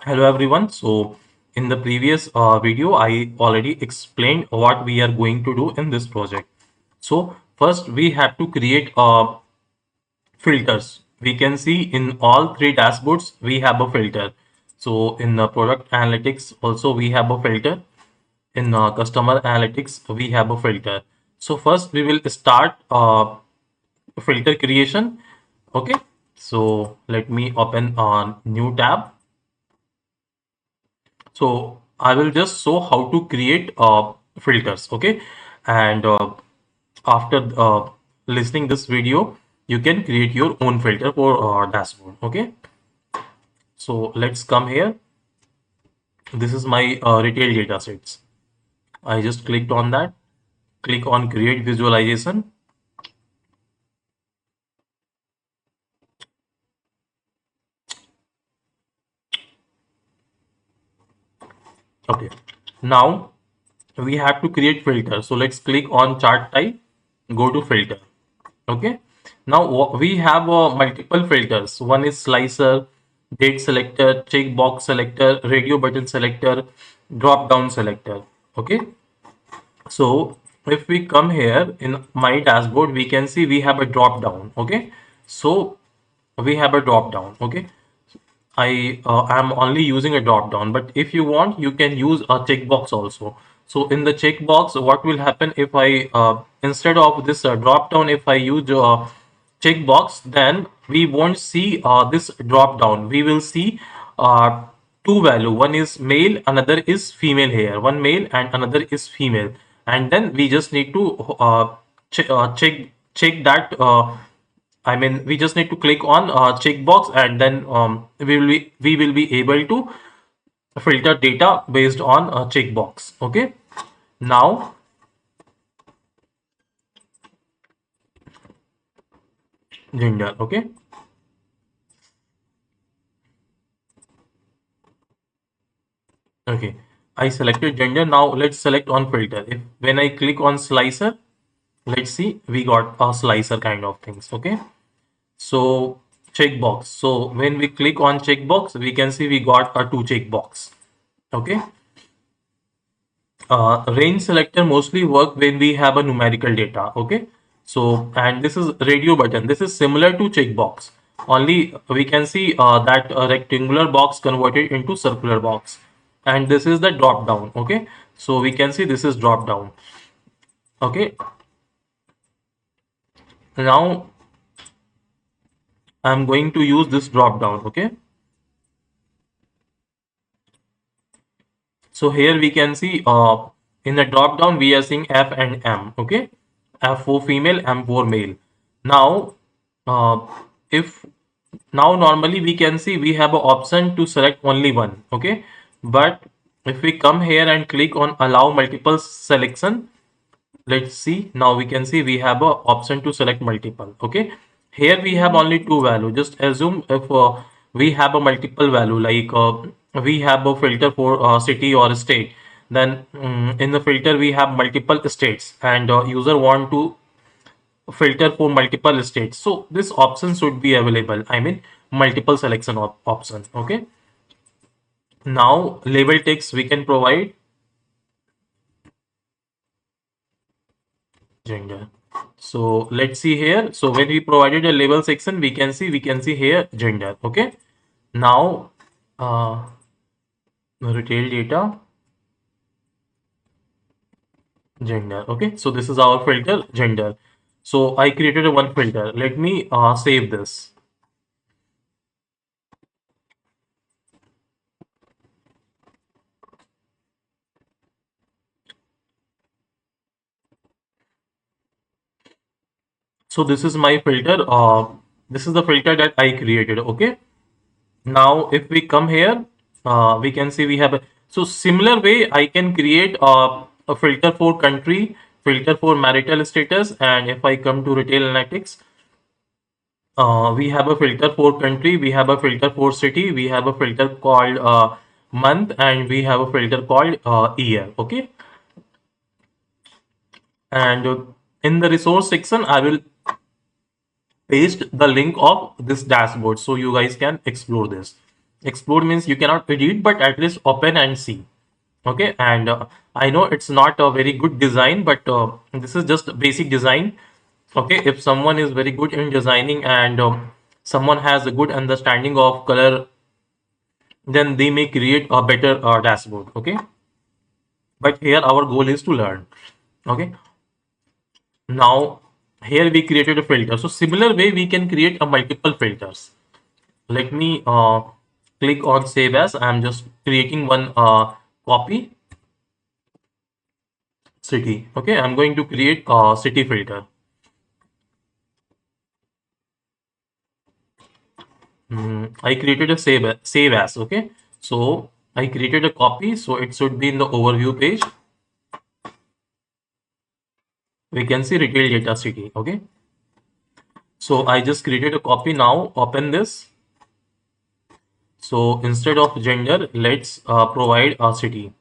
Hello everyone. So in the previous video, I already explained what we are going to do in this project. So first we have to create filters. We can see in all three dashboards, we have a filter. So in the product analytics also we have a filter. In customer analytics, we have a filter. So first we will start filter creation. Okay. So let me open a new tab. So I will just show how to create filters, okay? And after listening this video, you can create your own filter for dashboard, okay? So let's come here. This is my retail data sets. I just clicked on that. Click on create visualization. Okay. Now we have to create filter. So let's click on chart type, go to filter. Okay. Now we have multiple filters. One is slicer, date selector, checkbox selector, radio button selector, drop down selector. Okay. So if we come here in my dashboard, we can see we have a drop down. Okay. So we have a drop down. Okay. I am only using a drop down, but if you want, you can use a checkbox also. So in the checkbox, what will happen if I instead of this drop down, if I use checkbox, then we won't see this drop down. We will see uh, two value. One is male, another is female here. One male and another is female, and then we just need to check that. I mean, we just need to click on checkbox, and then we will be able to filter data based on checkbox. Okay. Now, gender. Okay. Okay. I selected gender. Now let's select on filter. If when I click on slicer, let's see, we got a slicer kind of things. Okay. So checkbox. So when we click on checkbox, we can see we got a two checkbox. Okay. Range selector mostly work when we have a numerical data. Okay. So, and this is radio button. This is similar to checkbox. Only we can see that a rectangular box converted into circular box. And this is the drop down. Okay. So we can see this is drop down. Okay. Now I'm going to use this drop down. Okay. So here we can see in the drop down we are seeing F and M. Okay, F for female, M for male. Now, uh, if now normally we can see we have an option to select only one. Okay, but if we come here and click on allow multiple selection, let's see, now we can see we have a option to select multiple. Okay, here we have only two value. Just assume if we have a multiple value, like we have a filter for city or state, then in the filter we have multiple states, and user want to filter for multiple states, so this option should be available. I mean, multiple selection option. Okay, now label text we can provide gender. So let's see here. So when we provided a label section, we can see here gender. Okay. Now retail data gender. Okay. So this is our filter gender. So I created a one filter. Let me save this. So this is my filter. This is the filter that I created. Okay. Now if we come here, we can see we have a, so similar way I can create a filter for country, filter for marital status, and if I come to retail analytics, we have a filter for country, we have a filter for city, we have a filter called month, and we have a filter called year. Okay, and in the resource section I will paste the link of this dashboard so you guys can explore this. Explore means you cannot read, but at least open and see. Okay, and I know it's not a very good design, but this is just basic design. Okay, if someone is very good in designing and someone has a good understanding of color, then they may create a better dashboard. Okay, but here our goal is to learn. Okay, now here we created a filter. So similar way we can create a multiple filters. Let me click on save as. I'm just creating one copy city. Okay, I'm going to create a city filter. I created a save as. Okay, so I created a copy, so it should be in the overview page. We can see retail data city. Okay, so I just created a copy. Now open this. So instead of gender, let's provide a city.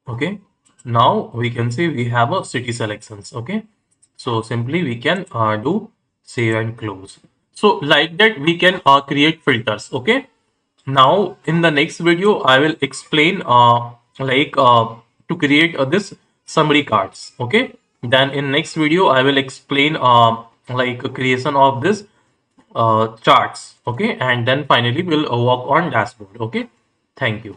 Okay, now we can see we have a city selections. Okay, so simply we can do save and close. So like that we can create filters. Okay, now in the next video I will explain to create this summary cards. Okay, then in next video I will explain like a creation of this charts. Okay, and then finally we'll work on dashboard. Okay, thank you.